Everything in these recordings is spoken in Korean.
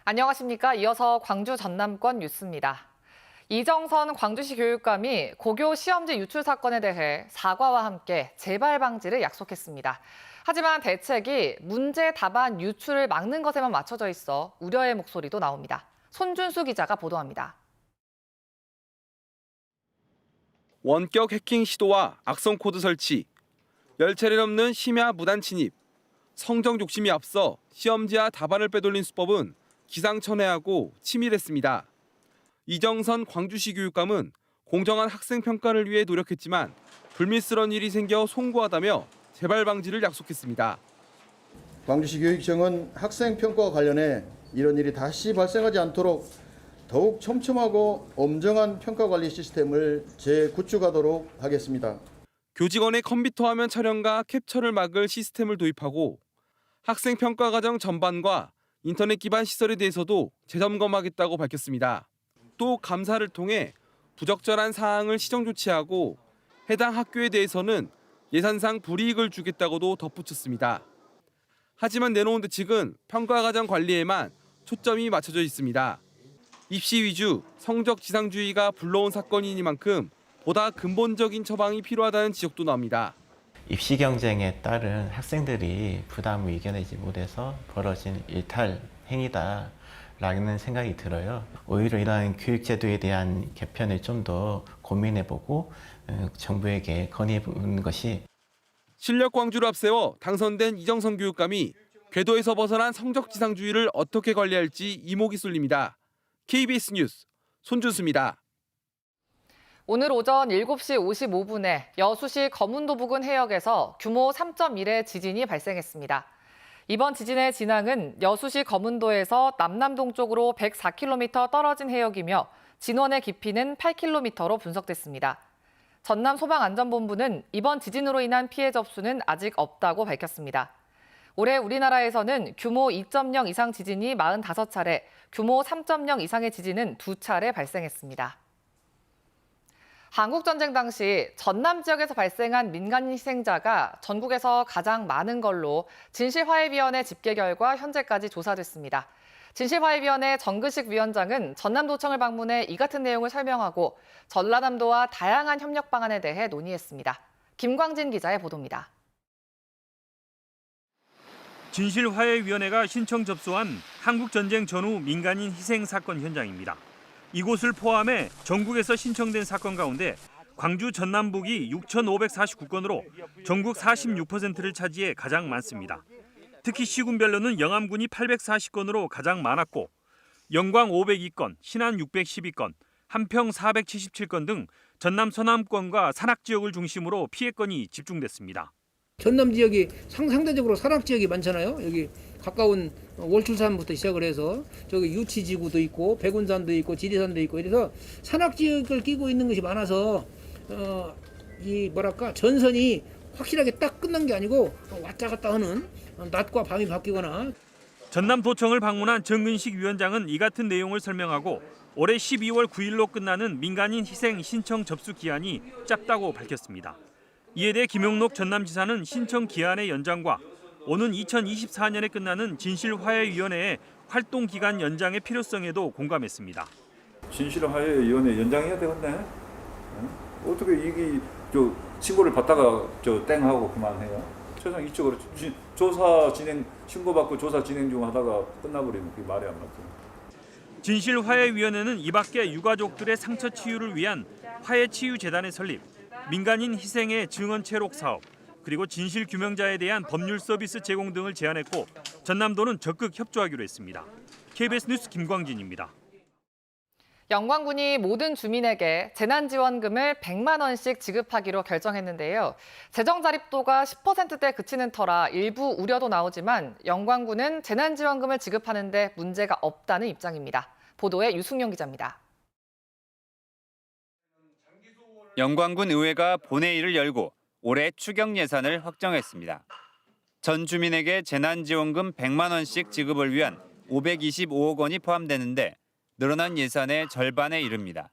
안녕하십니까. 이어서 광주 전남권 뉴스입니다. 이정선 광주시 교육감이 고교 시험지 유출 사건에 대해 사과와 함께 재발 방지를 약속했습니다. 하지만 대책이 문제 답안 유출을 막는 것에만 맞춰져 있어 우려의 목소리도 나옵니다. 손준수 기자가 보도합니다. 원격 해킹 시도와 악성 코드 설치, 10차례 넘는 심야 무단 침입, 성적 욕심이 앞서 시험지와 답안을 빼돌린 수법은 기상천외하고 치밀했습니다. 이정선 광주시 교육감은 공정한 학생 평가를 위해 노력했지만 불미스러운 일이 생겨 송구하다며 재발 방지를 약속했습니다. 광주시 교육청은 학생 평가와 관련해 이런 일이 다시 발생하지 않도록 더욱 촘촘하고 엄정한 평가 관리 시스템을 재구축하도록 하겠습니다. 교직원의 컴퓨터 화면 촬영과 캡처를 막을 시스템을 도입하고 학생 평가 과정 전반과 인터넷 기반 시설에 대해서도 재점검하겠다고 밝혔습니다. 또 감사를 통해 부적절한 사항을 시정 조치하고 해당 학교에 대해서는 예산상 불이익을 주겠다고도 덧붙였습니다. 하지만 내놓은 대책은 평가 과정 관리에만 초점이 맞춰져 있습니다. 입시 위주 성적 지상주의가 불러온 사건이니만큼 보다 근본적인 처방이 필요하다는 지적도 나옵니다. 입시 경쟁에 따른 학생들이 부담을 이겨내지 못해서 벌어진 일탈 행위다라는 생각이 들어요. 오히려 이러한 교육제도에 대한 개편을 좀 더 고민해보고 정부에게 건의해보는 것이 실력 광주를 앞세워 당선된 이정선 교육감이 궤도에서 벗어난 성적 지상주의를 어떻게 관리할지 이목이 쏠립니다. KBS 뉴스 손준수입니다. 오늘 오전 7시 55분에 여수시 거문도 부근 해역에서 규모 3.1의 지진이 발생했습니다. 이번 지진의 진앙은 여수시 거문도에서 남남동쪽으로 104km 떨어진 해역이며 진원의 깊이는 8km로 분석됐습니다. 전남소방안전본부는 이번 지진으로 인한 피해 접수는 아직 없다고 밝혔습니다. 올해 우리나라에서는 규모 2.0 이상 지진이 45차례, 규모 3.0 이상의 지진은 2차례 발생했습니다. 한국전쟁 당시 전남 지역에서 발생한 민간 희생자가 전국에서 가장 많은 걸로 진실화해위원회 집계 결과 현재까지 조사됐습니다. 진실화해위원회 정근식 위원장은 전남도청을 방문해 이 같은 내용을 설명하고 전라남도와 다양한 협력 방안에 대해 논의했습니다. 김광진 기자의 보도입니다. 진실화해위원회가 신청 접수한 한국전쟁 전후 민간인 희생 사건 현장입니다. 이곳을 포함해 전국에서 신청된 사건 가운데 광주 전남북이 6,549건으로 전국 46%를 차지해 가장 많습니다. 특히 시군별로는 영암군이 840건으로 가장 많았고 영광 502건, 신안 612건, 한평 477건 등 전남 서남권과 산악 지역을 중심으로 피해건이 집중됐습니다. 전남 지역이 상대적으로 산악 지역이 많잖아요. 여기 가까운 월출산부터 시작을 해서 저기 유치지구도 있고 백운산도 있고 지리산도 있고 이래서 산악 지역을 끼고 있는 것이 많아서 이 전선이 확실하게 딱 끝난 게 아니고 왔다 갔다 하는 낮과 밤이 바뀌거나. 전남도청을 방문한 정근식 위원장은 이 같은 내용을 설명하고 올해 12월 9일로 끝나는 민간인 희생 신청 접수 기한이 짧다고 밝혔습니다. 이에 대해 김용록 전남지사는 신청 기한의 연장과 오는 2024년에 끝나는 진실화해위원회의 활동 기간 연장의 필요성에도 공감했습니다. 진실화해위원회 연장해야 되겠네. 어떻게 이게 신고를 받다가 땡하고 그만해요. 최소한 이쪽으로 조사 진행 신고받고 조사 진행 중 하다가 끝나버리면 그게 말이 안 맞죠. 진실화해위원회는 이 밖에 유가족들의 상처 치유를 위한 화해치유재단의 설립, 민간인 희생의 증언 채록 사업, 그리고 진실규명자에 대한 법률 서비스 제공 등을 제안했고 전남도는 적극 협조하기로 했습니다. KBS 뉴스 김광진입니다. 영광군이 모든 주민에게 재난지원금을 100만 원씩 지급하기로 결정했는데요. 재정 자립도가 10%대 그치는 터라 일부 우려도 나오지만 영광군은 재난지원금을 지급하는 데 문제가 없다는 입장입니다. 보도에 유승용 기자입니다. 영광군 의회가 본회의를 열고 올해 추경 예산을 확정했습니다. 전 주민에게 재난지원금 100만 원씩 지급을 위한 525억 원이 포함되는데 늘어난 예산의 절반에 이릅니다.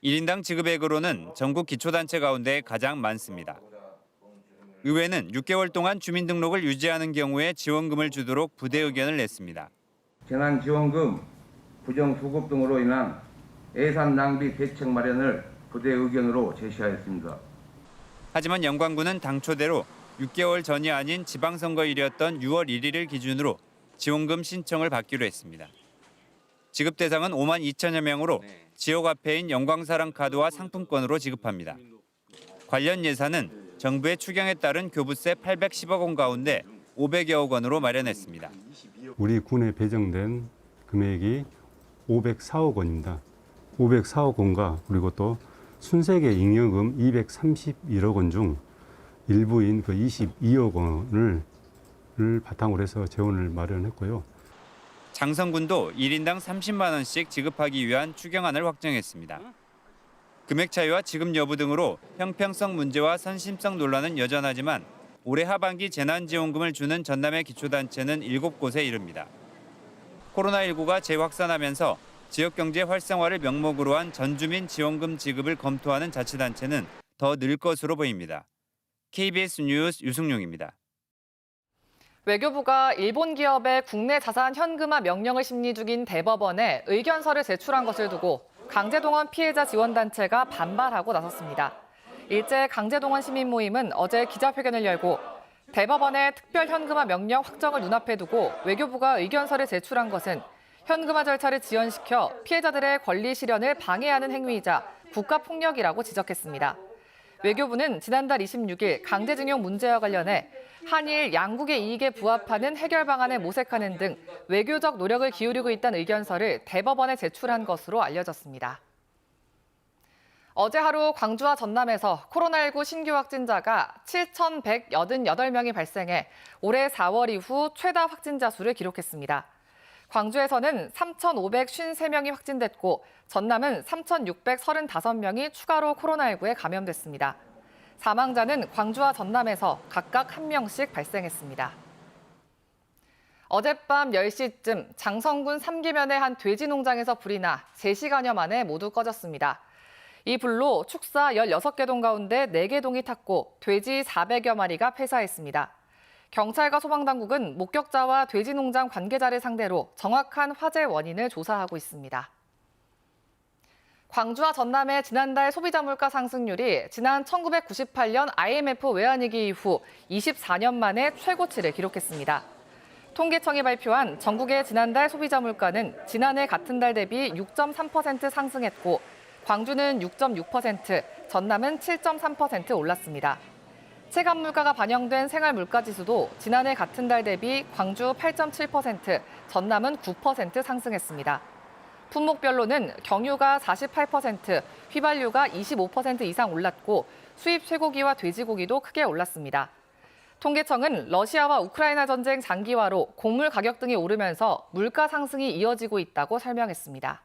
1인당 지급액으로는 전국 기초단체 가운데 가장 많습니다. 의회는 6개월 동안 주민등록을 유지하는 경우에 지원금을 주도록 부대 의견을 냈습니다. 재난지원금 부정수급 등으로 인한 예산 낭비 대책 마련을 부대 의견으로 제시하였습니다. 하지만 영광군은 당초대로 6개월 전이 아닌 지방선거일이었던 6월 1일을 기준으로 지원금 신청을 받기로 했습니다. 지급 대상은 5만 2천여 명으로 지역화폐인 영광사랑 카드와 상품권으로 지급합니다. 관련 예산은 정부의 추경에 따른 교부세 810억 원 가운데 500여억 원으로 마련했습니다. 우리 군에 배정된 금액이 504억 원입니다. 504억 원과 그리고 또 순세계 잉여금 231억 원 중 일부인 그 22억 원을 바탕으로 해서 재원을 마련했고요. 장성군도 1인당 30만 원씩 지급하기 위한 추경안을 확정했습니다. 금액 차이와 지급 여부 등으로 형평성 문제와 선심성 논란은 여전하지만 올해 하반기 재난지원금을 주는 전남의 기초단체는 7곳에 이릅니다. 코로나19가 재확산하면서 지역경제 활성화를 명목으로 한 전주민 지원금 지급을 검토하는 자치단체는 더 늘 것으로 보입니다. KBS 뉴스 유승용입니다. 외교부가 일본 기업의 국내 자산 현금화 명령을 심리 중인 대법원에 의견서를 제출한 것을 두고 강제동원 피해자 지원단체가 반발하고 나섰습니다. 일제 강제동원 시민 모임은 어제 기자회견을 열고 대법원의 특별 현금화 명령 확정을 눈앞에 두고 외교부가 의견서를 제출한 것은 현금화 절차를 지연시켜 피해자들의 권리 실현을 방해하는 행위이자 국가폭력이라고 지적했습니다. 외교부는 지난달 26일 강제징용 문제와 관련해 한일 양국의 이익에 부합하는 해결 방안을 모색하는 등 외교적 노력을 기울이고 있다는 의견서를 대법원에 제출한 것으로 알려졌습니다. 어제 하루 광주와 전남에서 코로나19 신규 확진자가 7,188명이 발생해 올해 4월 이후 최다 확진자 수를 기록했습니다. 광주에서는 3,553명이 확진됐고 전남은 3,635명이 추가로 코로나19에 감염됐습니다. 사망자는 광주와 전남에서 각각 1명씩 발생했습니다. 어젯밤 10시쯤 장성군 3기면의 한 돼지 농장에서 불이 나 3시간여 만에 모두 꺼졌습니다. 이 불로 축사 16개 동 가운데 4개 동이 탔고 돼지 400여 마리가 폐사했습니다. 경찰과 소방당국은 목격자와 돼지 농장 관계자를 상대로 정확한 화재 원인을 조사하고 있습니다. 광주와 전남의 지난달 소비자 물가 상승률이 지난 1998년 IMF 외환위기 이후 24년 만에 최고치를 기록했습니다. 통계청이 발표한 전국의 지난달 소비자 물가는 지난해 같은 달 대비 6.3% 상승했고 광주는 6.6%, 전남은 7.3% 올랐습니다. 체감 물가가 반영된 생활 물가 지수도 지난해 같은 달 대비 광주 8.7%, 전남은 9% 상승했습니다. 품목별로는 경유가 48%, 휘발유가 25% 이상 올랐고 수입 쇠고기와 돼지고기도 크게 올랐습니다. 통계청은 러시아와 우크라이나 전쟁 장기화로 곡물 가격 등이 오르면서 물가 상승이 이어지고 있다고 설명했습니다.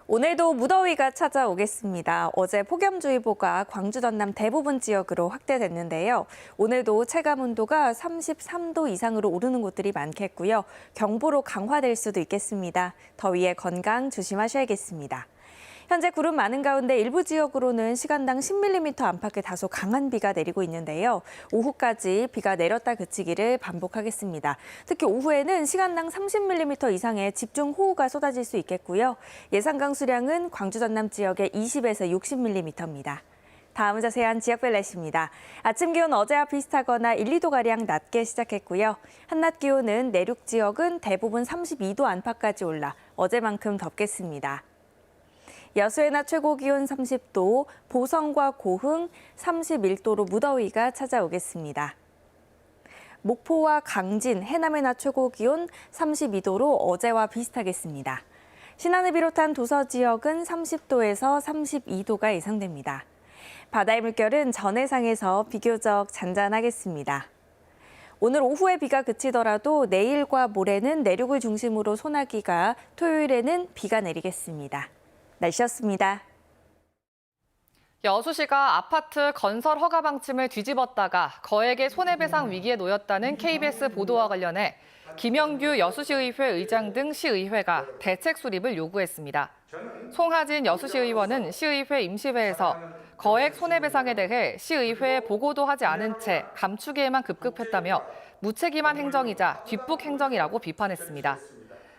오늘도 무더위가 찾아오겠습니다. 어제 폭염주의보가 광주, 전남 대부분 지역으로 확대됐는데요. 오늘도 체감온도가 33도 이상으로 오르는 곳들이 많겠고요. 경보로 강화될 수도 있겠습니다. 더위에 건강 조심하셔야겠습니다. 현재 구름 많은 가운데 일부 지역으로는 시간당 10mm 안팎의 다소 강한 비가 내리고 있는데요. 오후까지 비가 내렸다 그치기를 반복하겠습니다. 특히 오후에는 시간당 30mm 이상의 집중호우가 쏟아질 수 있겠고요. 예상 강수량은 광주 전남 지역에 20에서 60mm입니다. 다음은 자세한 지역별 날씨입니다. 아침 기온 어제와 비슷하거나 1, 2도가량 낮게 시작했고요. 한낮 기온은 내륙 지역은 대부분 32도 안팎까지 올라 어제만큼 덥겠습니다. 여수의 낮 최고 기온 30도, 보성과 고흥 31도로 무더위가 찾아오겠습니다. 목포와 강진, 해남의 낮 최고 기온 32도로 어제와 비슷하겠습니다. 신안을 비롯한 도서 지역은 30도에서 32도가 예상됩니다. 바다의 물결은 전해상에서 비교적 잔잔하겠습니다. 오늘 오후에 비가 그치더라도 내일과 모레는 내륙을 중심으로 소나기가, 토요일에는 비가 내리겠습니다. 날씨였습니다. 여수시가 아파트 건설 허가 방침을 뒤집었다가 거액의 손해배상 위기에 놓였다는 KBS 보도와 관련해 김영규 여수시의회 의장 등 시의회가 대책 수립을 요구했습니다. 송하진 여수시의원은 시의회 임시회에서 거액 손해배상에 대해 시의회에 보고도 하지 않은 채 감추기에만 급급했다며 무책임한 행정이자 뒷북 행정이라고 비판했습니다.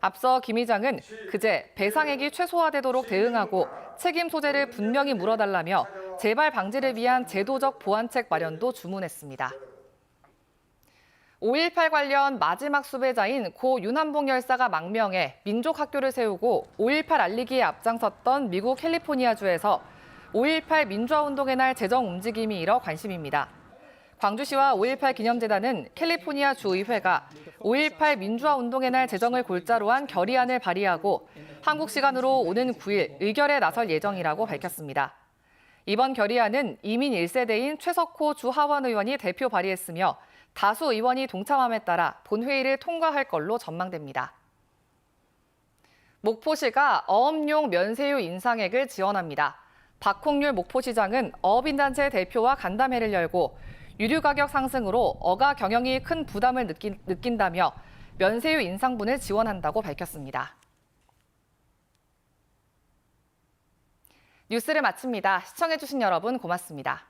앞서 김 의장은 그제 배상액이 최소화되도록 대응하고 책임 소재를 분명히 물어달라며 재발 방지를 위한 제도적 보완책 마련도 주문했습니다. 5.18 관련 마지막 수배자인 고 윤한봉 열사가 망명해 민족학교를 세우고 5.18 알리기에 앞장섰던 미국 캘리포니아주에서 5.18 민주화운동의 날 재정 움직임이 일어 관심입니다. 광주시와 5.18 기념재단은 캘리포니아 주의회가 5.18 민주화운동의 날 재정을 골자로 한 결의안을 발의하고 한국 시간으로 오는 9일 의결에 나설 예정이라고 밝혔습니다. 이번 결의안은 이민 1세대인 최석호 주 하원 의원이 대표 발의했으며 다수 의원이 동참함에 따라 본회의를 통과할 걸로 전망됩니다. 목포시가 어업용 면세유 인상액을 지원합니다. 박홍률 목포시장은 어업인단체 대표와 간담회를 열고 유류 가격 상승으로 어가 경영이 큰 부담을 느낀다며 면세유 인상분을 지원한다고 밝혔습니다. 뉴스를 마칩니다. 시청해주신 여러분 고맙습니다.